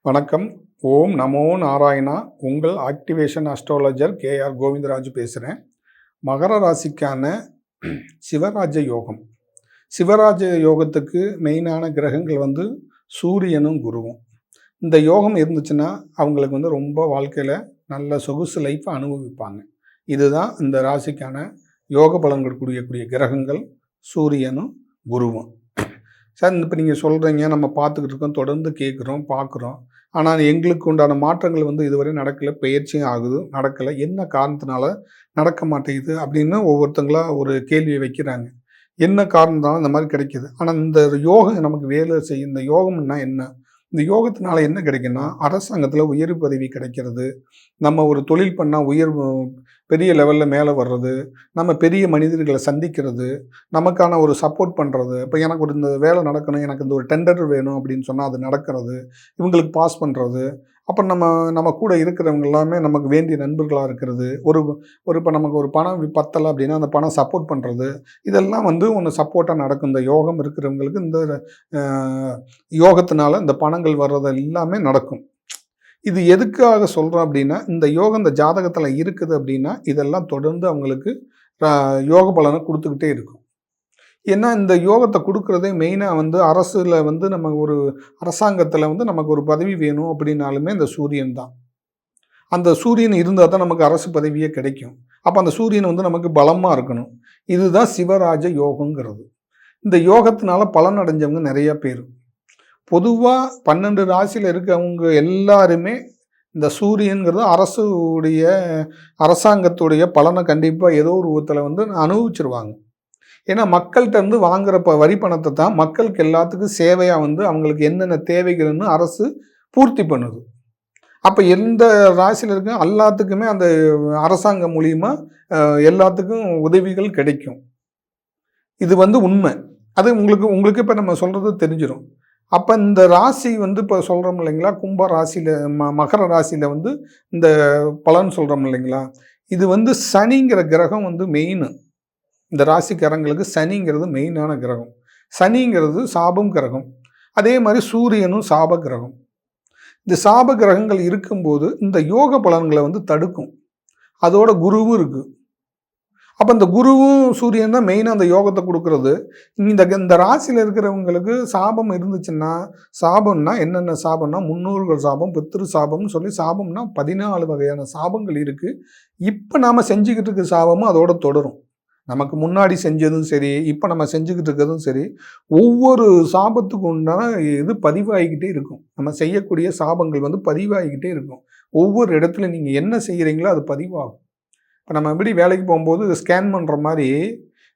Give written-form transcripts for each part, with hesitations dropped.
வணக்கம். ஓம் நமோ நாராயணா. உங்கள் activation astrologer KR Govindaraj பேசுகிறேன். மகர ராசிக்கான சிவராஜ யோகம். சிவராஜ யோகத்துக்கு மெயினான கிரகங்கள் சூரியனும் குருவும். இந்த யோகம் இருந்துச்சுன்னா அவங்களுக்கு ரொம்ப வாழ்க்கையில் நல்ல சொகுசு லைஃப்பை அனுபவிப்பாங்க. இதுதான் இந்த ராசிக்கான யோக பலன்கள் கூடிய கிரகங்கள் சூரியனும் குருவும். சார், இப்போ நீங்கள் சொல்கிறீங்க, நம்ம பார்த்துக்கிட்டு இருக்கோம், தொடர்ந்து கேட்குறோம், பார்க்குறோம். ஆனால் எங்களுக்கு உண்டான மாற்றங்கள் இதுவரை நடக்கலை, பயிற்சியும் ஆகுது, நடக்கலை. என்ன காரணத்தினால நடக்க மாட்டேங்குது அப்படின்னு ஒவ்வொருத்தங்களா ஒரு கேள்வியை வைக்கிறாங்க. என்ன காரணத்தினால இந்த மாதிரி கிடைக்கிது? ஆனால் இந்த யோகம் நமக்கு வேலை செய்யும். இந்த யோகம்னா என்ன? இந்த யோகத்தினால என்ன கிடைக்குன்னா, அரசாங்கத்தில் உயர் பதவி கிடைக்கிறது, நம்ம ஒரு தொழில் பண்ணால் பெரிய லெவலில் மேலே வர்றது, நம்ம பெரிய மனிதர்களை சந்திக்கிறது, நமக்கான ஒரு சப்போர்ட் பண்ணுறது. இப்போ எனக்கு இந்த வேலை நடக்கணும், எனக்கு இந்த ஒரு டெண்டர் வேணும் அப்படின்னு சொன்னால் அது நடக்கிறது, இவங்களுக்கு பாஸ் பண்ணுறது. அப்புறம் நம்ம கூட இருக்கிறவங்க எல்லாமே நமக்கு வேண்டிய நண்பர்களாக இருக்கிறது. இப்போ நமக்கு ஒரு பணம் பத்தலை அப்படின்னா அந்த பணம் சப்போர்ட் பண்ணுறது. இதெல்லாம் ஒன்று சப்போர்ட்டாக நடக்கும். இந்த யோகம் இருக்கிறவங்களுக்கு இந்த யோகத்தினால இந்த பணங்கள் வர்றது எல்லாமே நடக்கும். இது எதுக்காக சொல்கிறோம் அப்படின்னா, இந்த யோகம் இந்த ஜாதகத்தில் இருக்குது அப்படின்னா இதெல்லாம் தொடர்ந்து அவங்களுக்கு யோக பலனை கொடுத்துக்கிட்டே இருக்கும். ஏன்னா இந்த யோகத்தை கொடுக்குறதே மெயினாக அரசில் நம்ம ஒரு அரசாங்கத்தில் நமக்கு ஒரு பதவி வேணும் அப்படின்னாலுமே இந்த சூரியன் தான். அந்த சூரியன் இருந்தால் தான் நமக்கு அரசு பதவியே கிடைக்கும். அப்போ அந்த சூரியன் நமக்கு பலமாக இருக்கணும். இதுதான் சிவராஜ யோகங்கிறது. இந்த யோகத்தினால பலன் அடைஞ்சவங்க நிறைய பேர். பொதுவாக 12 ராசியில் இருக்கவங்க எல்லாருமே இந்த சூரியன்கிறது அரசாங்கத்துடைய பலனை கண்டிப்பாக ஏதோ ஒரு விதத்தில் அனுபவிச்சிருவாங்க. ஏன்னா மக்கள்கிட்ட இருந்து வாங்குற வரி பணத்தை தான் மக்களுக்கு எல்லாத்துக்கும் சேவையாக அவங்களுக்கு என்னென்ன தேவைகள்னு அரசு பூர்த்தி பண்ணுது. அப்போ எந்த ராசியில் இருக்க எல்லாத்துக்குமே அந்த அரசாங்கம் மூலியமாக எல்லாத்துக்கும் உதவிகள் கிடைக்கும். இது உண்மை. அது உங்களுக்கு இப்போ நம்ம சொல்கிறது தெரிஞ்சிடும். அப்போ இந்த ராசி இப்போ சொல்கிறோம் இல்லைங்களா, கும்ப ராசியில் மகர ராசியில் இந்த பலன் சொல்கிறோம் இல்லைங்களா, இது சனிங்கிற கிரகம் மெயின். இந்த ராசிக்காரங்களுக்கு சனிங்கிறது மெயினான கிரகம். சனிங்கிறது சாபம் கிரகம். அதே மாதிரி சூரியனும் சாப கிரகம். இந்த சாப கிரகங்கள் இருக்கும்போது இந்த யோக பலன்களை தடுக்கும். அதோட குருவும் இருக்குது. அப்போ இந்த குருவும் சூரியன் தான் மெயினாக அந்த யோகத்தை கொடுக்கறது. இந்த ராசியில் இருக்கிறவங்களுக்கு சாபம் இருந்துச்சுன்னா, சாபம்னா என்னென்ன சாபம்னா, முன்னோர்கள் சாபம், பித்ரு சாபம்னு சொல்லி சாபம்னா 14 வகையான சாபங்கள் இருக்குது. இப்போ நாம் செஞ்சுக்கிட்டு இருக்க சாபமும் அதோட தொடரும். நமக்கு முன்னாடி செஞ்சதும் சரி, இப்போ நம்ம செஞ்சுக்கிட்டு இருக்கிறதும் சரி, ஒவ்வொரு சாபத்துக்கு உண்டான இது பதிவாகிக்கிட்டே இருக்கும். நம்ம செய்யக்கூடிய சாபங்கள் பதிவாகிக்கிட்டே இருக்கும். ஒவ்வொரு இடத்துல நீங்கள் என்ன செய்கிறீங்களோ அது பதிவாகும். இப்போ நம்ம எப்படி வேலைக்கு போகும்போது ஸ்கேன் பண்ணுற மாதிரி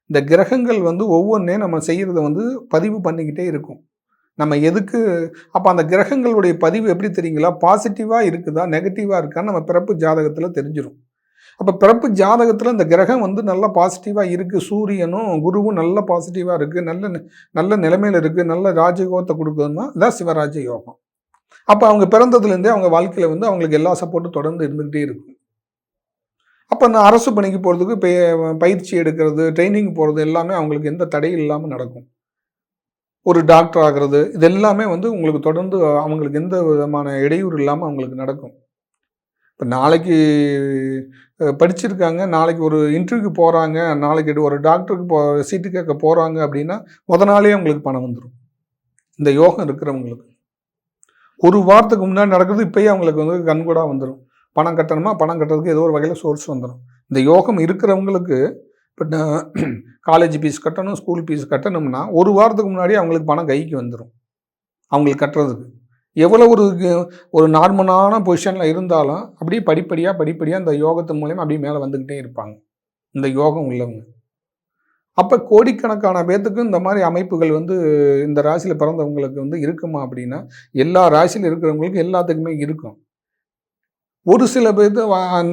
இந்த கிரகங்கள் ஒவ்வொன்றே நம்ம செய்கிறத பதிவு பண்ணிக்கிட்டே இருக்கும். நம்ம எதுக்கு அப்போ அந்த கிரகங்களுடைய பதிவு எப்படி தெரியுங்களா, பாசிட்டிவாக இருக்குதா நெகட்டிவாக இருக்கான்னு நம்ம பிறப்பு ஜாதகத்தில் தெரிஞ்சிடும். அப்போ பிறப்பு ஜாதகத்தில் இந்த கிரகம் நல்லா பாசிட்டிவாக இருக்குது, சூரியனும் குருவும் நல்ல பாசிட்டிவாக இருக்குது, நல்ல நிலைமையில் இருக்குது, நல்ல ராஜயோகத்தை கொடுக்குதுன்னா இதான் சிவராஜ யோகம். அப்போ அவங்க பிறந்ததுலேருந்தே அவங்க வாழ்க்கையில் அவங்களுக்கு எல்லா சப்போர்ட்டும் தொடர்ந்து இருந்துக்கிட்டே இருக்கும். அப்போ அந்த அரசு பணிக்கு போகிறதுக்கு பயிற்சி எடுக்கிறது, ட்ரைனிங் போகிறது எல்லாமே அவங்களுக்கு எந்த தடையும் இல்லாமல் நடக்கும். ஒரு டாக்டர் ஆகிறது இது எல்லாமே உங்களுக்கு தொடர்ந்து அவங்களுக்கு எந்த விதமான இடையூறு இல்லாமல் அவங்களுக்கு நடக்கும். இப்போ நாளைக்கு படிச்சிருக்காங்க, நாளைக்கு ஒரு இன்டர்வியூக்கு போகிறாங்க, நாளைக்கு ஒரு டாக்டருக்கு சீட்டு கேட்க போகிறாங்க அப்படின்னா நாளே அவங்களுக்கு பணம் வந்துடும். இந்த யோகம் இருக்கிறவங்களுக்கு ஒரு வாரத்துக்கு முன்னாடி நடக்கிறது இப்போயே அவங்களுக்கு கண்கூடாக வந்துடும். பணம் கட்டணுமா, பணம் கட்டுறதுக்கு ஏதோ ஒரு வகையில் சோர்ஸ் வந்துடும். இந்த யோகம் இருக்கிறவங்களுக்கு இப்போ காலேஜ் ஃபீஸ் கட்டணும், ஸ்கூல் ஃபீஸ் கட்டணும்னா ஒரு வாரத்துக்கு முன்னாடி அவங்களுக்கு பணம் கைக்கு வந்துடும். அவங்களுக்கு கட்டுறதுக்கு எவ்வளோ ஒரு நார்மலான பொசிஷனில் இருந்தாலும் அப்படியே படிப்படியாக இந்த யோகத்தின் மூலயமா அப்படியே மேலே வந்துக்கிட்டே இருப்பாங்க இந்த யோகம் உள்ளவங்க. அப்போ கோடிக்கணக்கான பேர்த்துக்கு இந்த மாதிரி அமைப்புகள் இந்த ராசியில் பிறந்தவங்களுக்கு இருக்குமா அப்படின்னா, எல்லா ராசியில் இருக்கிறவங்களுக்கு எல்லாத்துக்குமே இருக்கும். ஒரு சில பேர்த்து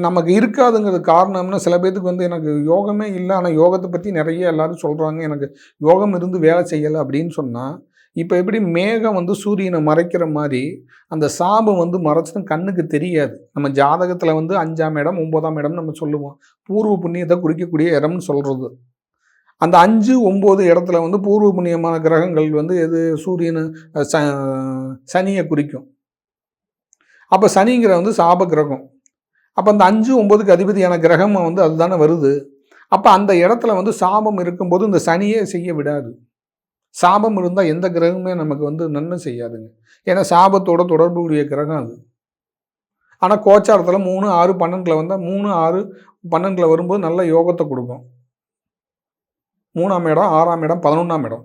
நமக்கு இருக்காதுங்கிறது காரணம்னா, சில பேர்த்துக்கு எனக்கு யோகமே இல்லை, ஆனால் யோகத்தை பற்றி நிறைய எல்லாரும் சொல்கிறாங்க, எனக்கு யோகம் இருந்து வேலை செய்யலை அப்படின்னு சொன்னால், இப்போ எப்படி மேகம் சூரியனை மறைக்கிற மாதிரி அந்த சாபம் மறைச்சிடும், கண்ணுக்கு தெரியாது. நம்ம ஜாதகத்தில் 5ஆம் இடம் 9ஆம் இடம் நம்ம சொல்லுவோம், பூர்வ புண்ணியத்தை குறிக்கக்கூடிய இடம்னு சொல்கிறது. அந்த 5, 9 இடத்துல பூர்வ புண்ணியமான கிரகங்கள் எது சூரியன் சனியை குறிக்கும். அப்போ சனிங்கிற வந்து சாப கிரகம். அப்போ அந்த 5, 9க்கு அதிபதியான கிரகம் வந்து அதுதானே வருது. அப்போ அந்த இடத்துல வந்து சாபம் இருக்கும்போது இந்த சனியே செய்ய விடாது. சாபம் இருந்தால் எந்த கிரகமே நமக்கு வந்து நன்மை செய்யாதுங்க. ஏன்னா சாபத்தோட தொடர்புடைய கிரகம் அது. ஆனால் கோச்சாரத்தில் 3, 6, 12 வந்தால் 3, 6, 12 வரும்போது நல்ல யோகத்தை கொடுக்கும். 3ஆம் இடம், 6ஆம் இடம், 11ஆம் இடம்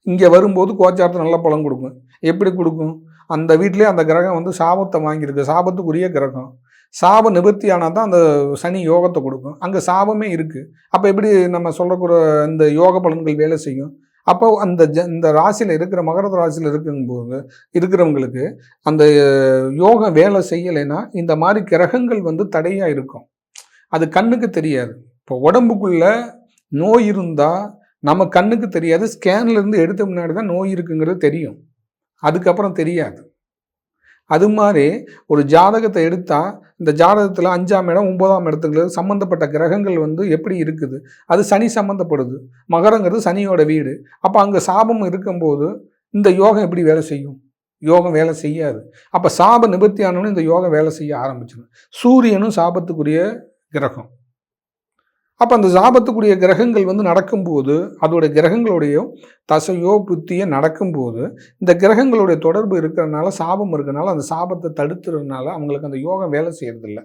இங்கே வரும்போது கோச்சாரத்தை நல்ல பலன் கொடுக்கும். எப்படி கொடுக்கும்? அந்த வீட்டிலே அந்த கிரகம் வந்து சாபத்தை வாங்கியிருக்கு. சாபத்துக்குரிய கிரகம். சாப நிவர்த்தி ஆனால் தான் அந்த சனி யோகத்தை கொடுக்கும். அங்கே சாபமே இருக்குது. அப்போ எப்படி நம்ம சொல்லக்கூட இந்த யோக பலன்கள் வேலை செய்யும்? அப்போ அந்த இந்த ராசியில் இருக்கிற மகர ராசியில் இருக்கும்போது இருக்கிறவங்களுக்கு அந்த யோகம் வேலை செய்யலைன்னா இந்த மாதிரி கிரகங்கள் வந்து தடையாக இருக்கும். அது கண்ணுக்கு தெரியாது. இப்போ உடம்புக்குள்ள நோய் இருந்தால் நம்ம கண்ணுக்கு தெரியாது. ஸ்கேன்லேருந்து எடுத்த முன்னாடி தான் நோய் இருக்குங்கிறது தெரியும். அதுக்கப்புறம் தெரியாது. அது மாதிரி ஒரு ஜாதகத்தை எடுத்தால் இந்த ஜாதகத்தில் 5ஆம் இடம் 9ஆம் இடத்துக்கு சம்மந்தப்பட்ட கிரகங்கள் வந்து எப்படி இருக்குது? அது சனி சம்மந்தப்படுது. மகரங்கிறது சனியோட வீடு. அப்போ அங்கே சாபம் இருக்கும்போது இந்த யோகம் எப்படி வேலை செய்யும்? யோகம் வேலை செய்யாது. அப்போ சாப நிவர்த்தி ஆனோன்னு இந்த யோகம் வேலை செய்ய ஆரம்பிச்சிடும். சூரியனும் சாபத்துக்குரிய கிரகம். அப்போ அந்த சாபத்துக்குரிய கிரகங்கள் வந்து நடக்கும்போது அதோடைய கிரகங்களுடைய தசையோ புத்தியோ நடக்கும்போது இந்த கிரகங்களுடைய தொடர்பு இருக்கிறதுனால சாபம் இருக்கிறதுனால அந்த சாபத்தை தடுத்துறதுனால அவங்களுக்கு அந்த யோகம் வேலை செய்யறதில்ல.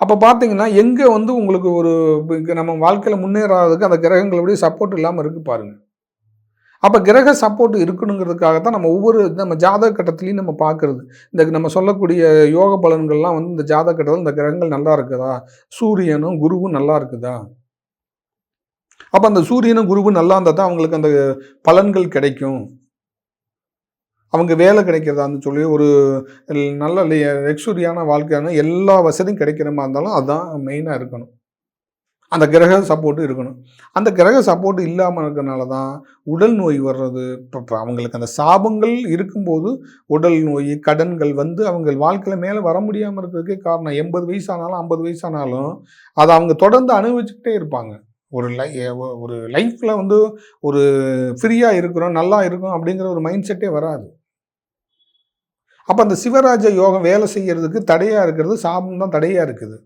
அப்போ பார்த்தீங்கன்னா எங்கே வந்து உங்களுக்கு ஒரு நம்ம வாழ்க்கையில் முன்னேறாததுக்கு அந்த கிரகங்களுடைய சப்போர்ட் இல்லாமல் இருக்கு பாருங்க. அப்போ கிரக சப்போர்ட் இருக்கணுங்கிறதுக்காக தான் நம்ம ஜாதக கட்டத்துலையும் நம்ம பார்க்குறது. இந்த நம்ம சொல்லக்கூடிய யோக பலன்கள்லாம் வந்து இந்த ஜாதக கட்டத்தில் இந்த கிரகங்கள் நல்லா இருக்குதா, சூரியனும் குருவும் நல்லா இருக்குதா. அப்போ அந்த சூரியனும் குருவும் நல்லா இருந்தால் தான் அவங்களுக்கு அந்த பலன்கள் கிடைக்கும். அவங்க வேலை கிடைக்கிறதான்னு சொல்லி ஒரு நல்ல லக்ஸுரியான வாழ்க்கையான எல்லா வசதியும் கிடைக்கிற மாதிரி இருந்தாலும் அதுதான் மெயினாக இருக்கணும். அந்த கிரக சப்போர்ட்டு இருக்கணும். அந்த கிரக சப்போர்ட் இல்லாமல் இருக்கிறனால தான் உடல் நோய் வர்றது. இப்போ அவங்களுக்கு அந்த சாபங்கள் இருக்கும்போது உடல் நோய், கடன்கள் வந்து அவங்க வாழ்க்கையில் மேலே வர முடியாமல் இருக்கிறதுக்கே காரணம். 80 வயசானாலும் 50 வயசானாலும் அதை அவங்க தொடர்ந்து அனுபவிச்சுக்கிட்டே இருப்பாங்க. ஒரு லைஃப்பில் வந்து ஒரு ஃப்ரீயாக இருக்கிறோம், நல்லா இருக்கும் அப்படிங்கிற ஒரு மைண்ட் செட்டே வராது. அப்போ அந்த சிவராஜ யோகம் வேலை செய்யறதுக்கு தடையாக இருக்கிறது சாபம் தான் தடையாக இருக்குது.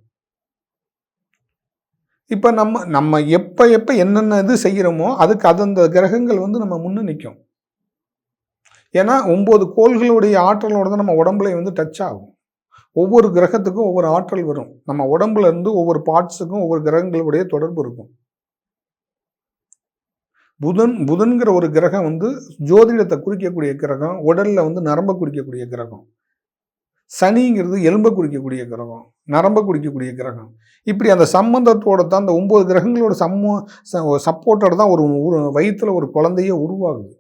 இப்போ நம்ம எப்போ என்னென்ன இது செய்கிறோமோ அதுக்கு அந்த கிரகங்கள் வந்து நம்ம முன்னே நிற்கும். ஏன்னா 9 கோள்களுடைய ஆற்றலோட தான் நம்ம உடம்புல வந்து டச் ஆகும். ஒவ்வொரு கிரகத்துக்கும் ஒவ்வொரு ஆற்றல் வரும். நம்ம உடம்புல இருந்து ஒவ்வொரு பார்ட்ஸுக்கும் ஒவ்வொரு கிரகங்களுடைய தொடர்பு இருக்கும். புதன்கிற ஒரு கிரகம் வந்து ஜோதிடத்தை குறிக்கக்கூடிய கிரகம், உடல்ல வந்து நரம்பை குறிக்கக்கூடிய கிரகம். சனிங்கிறது எலும்பை குறிக்கக்கூடிய கிரகம், நரம்பை குறிக்கக்கூடிய கிரகம். இப்படி அந்த சம்பந்தத்தோட தான் அந்த 9 கிரகங்களோட சப்போர்ட்டோட தான் ஒரு வயிற்றுல ஒரு குழந்தையே உருவாகுது.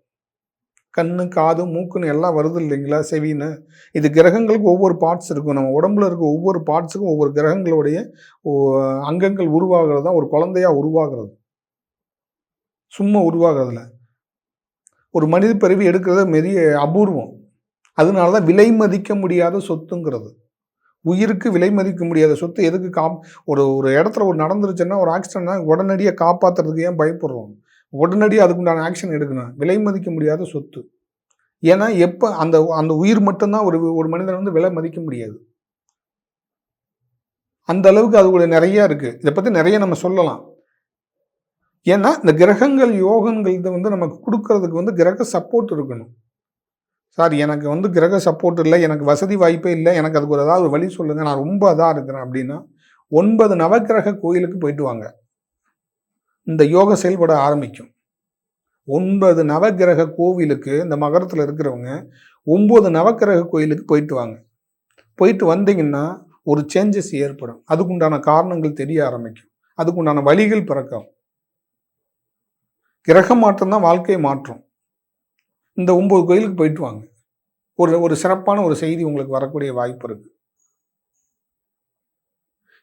கண்ணு, காது, மூக்குன்னு எல்லாம் வருது இல்லைங்களா, செவின்னு. இது கிரகங்களுக்கு ஒவ்வொரு பார்ட்ஸ் இருக்கும். நம்ம உடம்புல இருக்க ஒவ்வொரு பார்ட்ஸுக்கும் ஒவ்வொரு கிரகங்களுடைய அங்கங்கள் உருவாகிறது தான் ஒரு குழந்தையா உருவாகிறது. சும்மா உருவாகிறதுல ஒரு மனித பிறவி எடுக்கிறது பெரிய அபூர்வம். அதனால தான் விலை மதிக்க முடியாத சொத்துங்கிறது. உயிருக்கு விலை மதிக்க முடியாத சொத்து எதுக்கு ஒரு இடத்துல ஒரு நடந்துருச்சுன்னா ஒரு ஆக்சிடென்ட்னா உடனடியாக காப்பாற்றுறதுக்கு ஏன் பயப்படுறோம்? உடனடியாக அதுக்குண்டான ஆக்ஷன் எடுக்கணும். விலை மதிக்க முடியாத சொத்து. ஏன்னா எப்போ அந்த உயிர் மட்டும்தான் ஒரு மனிதன் வந்து விலை மதிக்க முடியாது. அந்த அளவுக்கு அது நிறைய இருக்குது. இதை பற்றி நிறைய நம்ம சொல்லலாம். ஏன்னா இந்த கிரகங்கள் யோகங்கள் இதை வந்து நமக்கு கொடுக்கறதுக்கு வந்து கிரக சப்போர்ட் இருக்கணும். சார் எனக்கு வந்து கிரக சப்போர்ட் இல்லை, எனக்கு வசதி வாய்ப்பே இல்லை, எனக்கு அதுக்கு ஏதாவது ஒரு வழி சொல்லுங்கள், நான் ரொம்ப அதாக இருக்கிறேன் அப்படின்னா 9 நவக்கிரக கோயிலுக்கு போயிட்டு வாங்க. இந்த யோகம் செயல்பட ஆரம்பிக்கும். 9 நவக்கிரக கோவிலுக்கு இந்த மகரத்தில் இருக்கிறவங்க 9 நவக்கிரக கோயிலுக்கு போயிட்டு வாங்க. போயிட்டு வந்தீங்கன்னா ஒரு சேஞ்சஸ் ஏற்படும். அதுக்குண்டான காரணங்கள் தெரிய ஆரம்பிக்கும். அதுக்குண்டான வழிகள் பிறக்கும். கிரக மாற்றம் தான் வாழ்க்கையை மாற்றும். இந்த 9 கோயிலுக்கு போயிட்டு வாங்க. ஒரு சிறப்பான ஒரு செய்தி உங்களுக்கு வரக்கூடிய வாய்ப்பு இருக்கு.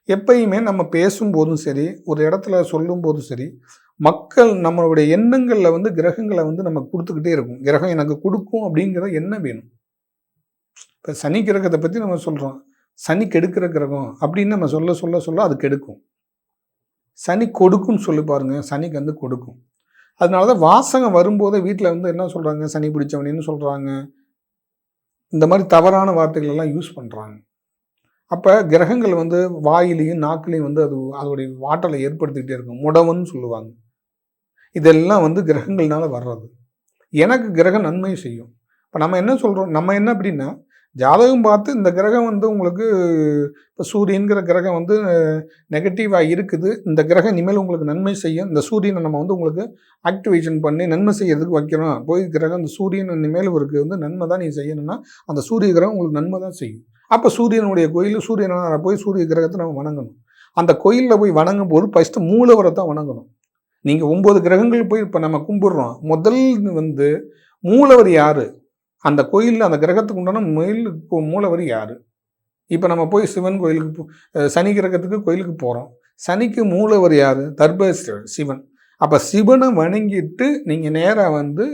எப்பயுமே நம்ம பேசும்போதும் சரி, ஒரு இடத்துல சொல்லும் போதும் சரி, மக்கள் நம்மளுடைய எண்ணங்களில் வந்து கிரகங்களை வந்து நம்ம கொடுத்துக்கிட்டே இருக்கும். கிரகம் எனக்கு கொடுக்கும் அப்படிங்கிற எண்ணம் வேணும். இப்போ சனி கிரகத்தை பற்றி நம்ம சொல்கிறோம். சனி கெடுக்கிற கிரகம் அப்படின்னு நம்ம சொல்ல அது கெடுக்கும். சனி கொடுக்குன்னு சொல்லி பாருங்க, சனிக்கு வந்து கொடுக்கும். அதனால தான் வாசகம் வரும்போதே வீட்டில் வந்து என்ன சொல்கிறாங்க, சனி பிடிச்சவனின்னு சொல்கிறாங்க. இந்த மாதிரி தவறான வார்த்தைகள் எல்லாம் யூஸ் பண்ணுறாங்க. அப்போ கிரகங்கள் வந்து வாயிலையும் நாக்கிலையும் வந்து அது அதோடைய ஆற்றலை ஏற்படுத்திக்கிட்டே இருக்கும். முடவன்னு சொல்லுவாங்க. இதெல்லாம் வந்து கிரகங்கள்னால வர்றது. எனக்கு கிரகம் நன்மை செய்யும். இப்போ நம்ம என்ன சொல்கிறோம், நம்ம என்ன அப்படின்னா ஜாதகம் பார்த்து இந்த கிரகம் வந்து உங்களுக்கு இப்போ சூரியன்கிற கிரகம் வந்து நெகட்டிவாக இருக்குது, இந்த கிரகம் இனிமேல் உங்களுக்கு நன்மை செய்யும், இந்த சூரியனை நம்ம வந்து உங்களுக்கு ஆக்டிவேஷன் பண்ணி நன்மை செய்யறதுக்கு வைக்கிறோம். போய் கிரகம் இந்த சூரியன் இனிமேல் இவருக்கு வந்து நன்மை தான் நீ செய்யணும்னா அந்த சூரிய கிரகம் உங்களுக்கு நன்மை தான் செய்யும். அப்போ சூரியனுடைய கோயில் சூரியனை போய் சூரிய கிரகத்தை நம்ம வணங்கணும். அந்த கோயிலில் போய் வணங்கும் போது ஃபஸ்ட்டு மூலவரை தான் வணங்கணும். நீங்கள் 9 கிரகங்கள் போய் இப்போ நம்ம கும்பிடுறோம், முதல் வந்து மூலவர் யார், அந்த கோயிலில் அந்த கிரகத்துக்கு உண்டான மூலவர் யார். இப்போ நம்ம போய் சிவன் கோயிலுக்கு சனி கிரகத்துக்கு கோயிலுக்கு போகிறோம், சனிக்கு மூலவர் யார், தர்பேஸ்வரர் சிவன். அப்போ சிவனை வணங்கிட்டு நீங்கள் நேராக வந்து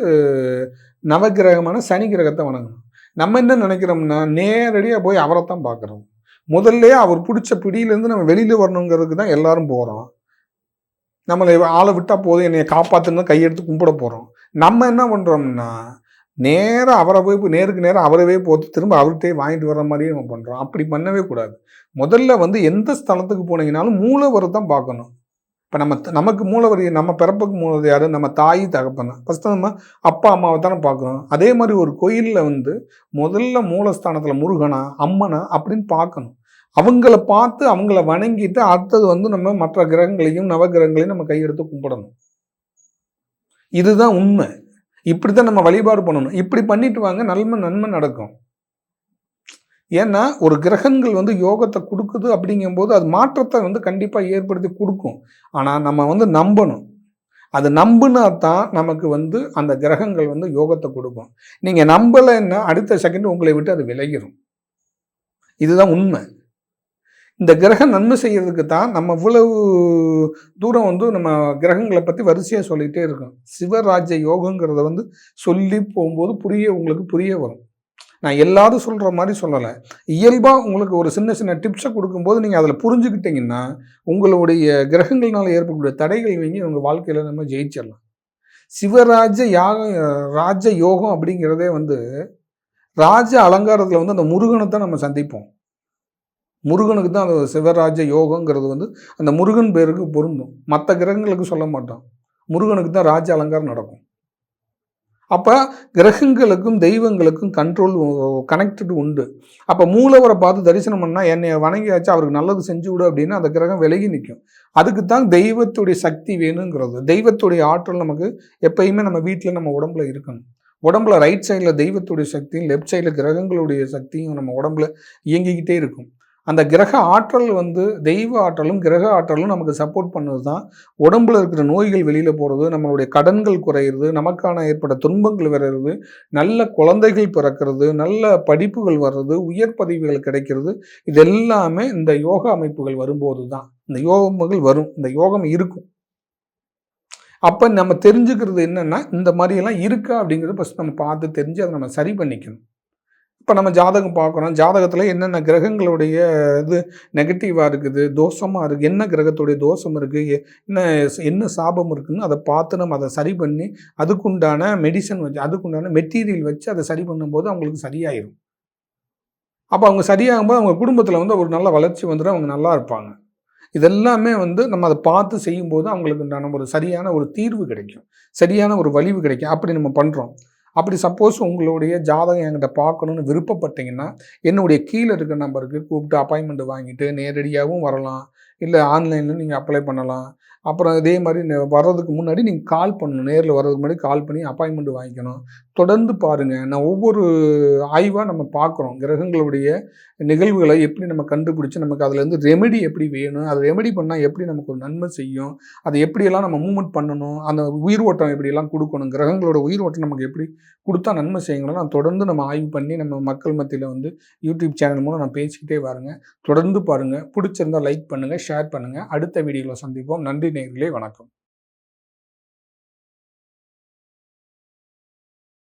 நவகிரகமான சனி கிரகத்தை வணங்கணும். நம்ம என்ன நினைக்கிறோம்னா நேரடியாக போய் அவரை தான் பார்க்குறோம். முதல்ல அவர் பிடிச்ச பிடியிலேருந்து நம்ம வெளியில் வரணுங்கிறதுக்கு தான் எல்லாரும் போகிறோம். நம்மளை ஆளை விட்டால் போதும் என்னை காப்பாற்றுன்னு கையெடுத்து கும்பிட போகிறோம். நம்ம என்ன பண்ணுறோம்னா நேராக அவரை போய் நேருக்கு நேராக அவரவே போட்டு திரும்ப அவர்கிட்டே வாங்கிட்டு வர மாதிரியே நம்ம பண்ணுறோம். அப்படி பண்ணவே கூடாது. முதல்ல வந்து எந்த ஸ்தலத்துக்கு போனீங்கனாலும் மூலவரை தான் பார்க்கணும். இப்போ நமக்கு மூலவர், நம்ம பிறப்புக்கு மூலவர் யார், நம்ம தாய் தகப்பன். ஃபஸ்ட்டு நம்ம அப்பா அம்மாவை தானே பார்க்குறோம். அதே மாதிரி ஒரு கோயிலில் வந்து முதல்ல மூலஸ்தானத்தில் முருகனா அம்மனா அப்படின்னு பார்க்கணும். அவங்கள பார்த்து அவங்கள வணங்கிட்டு அடுத்தது வந்து நம்ம மற்ற கிரகங்களையும் நவகிரகங்களையும் நம்ம கையெடுத்து கும்பிடணும். இதுதான் உண்மை. இப்படித்தான் நம்ம வழிபாடு பண்ணணும். இப்படி பண்ணிட்டு வாங்க, நன்மை நடக்கும். ஏன்னா ஒரு கிரகங்கள் வந்து யோகத்தை கொடுக்குது அப்படிங்கும்போது அது மாற்றத்தை வந்து கண்டிப்பாக ஏற்படுத்தி கொடுக்கும். ஆனால் நம்ம வந்து நம்பணும். அது நம்புனா தான் நமக்கு வந்து அந்த கிரகங்கள் வந்து யோகத்தை கொடுக்கும். நீங்கள் நம்பலைன்னா அடுத்த செகண்ட் உங்களை விட்டு அது விலகிடும். இதுதான் உண்மை. இந்த கிரகம் நன்மை செய்யறதுக்கு தான் நம்ம இவ்வளவு தூரம் வந்து நம்ம கிரகங்களை பற்றி வரிசையாக சொல்லிகிட்டே இருக்கோம். சிவராஜ்ய யோகங்கிறத வந்து சொல்லி போகும்போது உங்களுக்கு புரிய வரும். நான் எல்லாரும் சொல்கிற மாதிரி சொல்லலை. இயல்பாக உங்களுக்கு ஒரு சின்ன டிப்ஸை கொடுக்கும்போது நீங்கள் அதில் புரிஞ்சுக்கிட்டீங்கன்னா உங்களுடைய கிரகங்கள்னால ஏற்படக்கூடிய தடைகள் வைங்க உங்கள் வாழ்க்கையில் நம்ம ஜெயிச்சிடலாம். ராஜ யோகம் அப்படிங்கிறதே வந்து ராஜ அலங்காரத்தில் வந்து அந்த முருகனை தான் நம்ம சந்திப்போம். முருகனுக்கு தான் அந்த சிவராஜ யோகங்கிறது வந்து அந்த முருகன் பேருக்கு பொருந்தும். மற்ற கிரகங்களுக்கு சொல்ல மாட்டோம். முருகனுக்கு தான் ராஜ அலங்காரம் நடக்கும். அப்போ கிரகங்களுக்கும் தெய்வங்களுக்கும் கனெக்டட் உண்டு. அப்போ மூலவரை பார்த்து தரிசனம் பண்ணால் என்னை வணங்கியாச்சு அவருக்கு நல்லது செஞ்சு விடு அப்படின்னா அந்த கிரகம் விலகி நிற்கும். அதுக்கு தான் தெய்வத்துடைய சக்தி வேணுங்கிறது. தெய்வத்துடைய ஆற்றல் நமக்கு எப்பயுமே நம்ம வீட்டில் நம்ம உடம்புல இருக்கணும். உடம்புல ரைட் சைடில் தெய்வத்துடைய சக்தியும் லெஃப்ட் சைடில் கிரகங்களுடைய சக்தியும் நம்ம உடம்புல இயங்கிக்கிட்டே இருக்கும். அந்த கிரக ஆற்றல் வந்து தெய்வ ஆற்றலும் கிரக ஆற்றலும் நமக்கு சப்போர்ட் பண்ணது தான் உடம்புல இருக்கிற நோய்கள் வெளியில் போகிறது, நம்மளுடைய கடன்கள் குறையிறது, நமக்கான ஏற்பட்ட துன்பங்கள் வர்றது, நல்ல குழந்தைகள் பிறக்கிறது, நல்ல படிப்புகள் வர்றது, உயர் பதவிகள் கிடைக்கிறது. இது எல்லாமே இந்த யோகா அமைப்புகள் வரும்போது தான் இந்த யோகங்கள் வரும். இந்த யோகம் இருக்கும். அப்போ நம்ம தெரிஞ்சுக்கிறது என்னென்னா இந்த மாதிரியெல்லாம் இருக்கா அப்படிங்கிறத ஃபஸ்ட் நம்ம பார்த்து தெரிஞ்சு அதை நம்ம சரி பண்ணிக்கணும். இப்போ நம்ம ஜாதகம் பார்க்குறோம். ஜாதகத்தில் என்னென்ன கிரகங்களுடைய இது நெகட்டிவாக இருக்குது, தோஷமாக இருக்குது, என்ன கிரகத்துடைய தோஷம் இருக்குது, என்ன சாபம் இருக்குதுன்னு அதை பார்த்து நம்ம அதை சரி பண்ணி அதுக்குண்டான மெடிசன் வச்சு அதுக்குண்டான மெட்டீரியல் வச்சு அதை சரி பண்ணும்போது அவங்களுக்கு சரியாயிடும். அப்போ அவங்க சரியாகும்போது அவங்க குடும்பத்தில் வந்து ஒரு நல்ல வளர்ச்சி வந்துடும், அவங்க நல்லா இருப்பாங்க. இதெல்லாமே வந்து நம்ம அதை பார்த்து செய்யும்போது அவங்களுக்கு உண்டான ஒரு சரியான ஒரு தீர்வு கிடைக்கும், சரியான ஒரு வலிவு கிடைக்கும். அப்படி நம்ம பண்ணுறோம். அப்படி சப்போஸ் உங்களுடைய ஜாதகம் என்கிட்ட பார்க்கணுன்னு விருப்பப்பட்டீங்கன்னா என்னுடைய கீழே இருக்கிற நம்பருக்கு கூப்பிட்டு அப்பாயின்மெண்ட் வாங்கிட்டு நேரடியாகவும் வரலாம், இல்லை ஆன்லைனில் நீங்கள் அப்ளை பண்ணலாம். அப்புறம் இதே மாதிரி வர்றதுக்கு முன்னாடி நீங்கள் கால் பண்ணணும். நேரில் வர்றதுக்கு முன்னாடி கால் பண்ணி அப்பாயின்மெண்ட் வாங்கிக்கணும். தொடர்ந்து பாருங்கள். நான் ஒவ்வொரு ஆய்வாக நம்ம பார்க்குறோம். கிரகங்களுடைய நிகழ்வுகளை எப்படி நம்ம கண்டுபிடிச்சி நமக்கு அதுலேருந்து ரெமெடி எப்படி வேணும், அதை ரெமெடி பண்ணால் எப்படி நமக்கு ஒரு நன்மை செய்யும், அதை எப்படியெல்லாம் நம்ம மூவ்மெண்ட் பண்ணணும், அந்த உயிர் ஓட்டம் எப்படியெல்லாம் கொடுக்கணும், கிரகங்களோட உயிர் ஓட்டம் நமக்கு எப்படி கொடுத்தா நன்மை செய்யணும், நான் தொடர்ந்து நம்ம ஆய்வு பண்ணி நம்ம மக்கள் மத்தியில் வந்து யூடியூப் சேனல் மூலம் நான் பேசிக்கிட்டே வாருங்க. தொடர்ந்து பாருங்கள். பிடிச்சிருந்தால் லைக் பண்ணுங்கள், ஷேர் பண்ணுங்கள். அடுத்த வீடியோவில் சந்திப்போம். நன்றி நேயர்களே, வணக்கம்.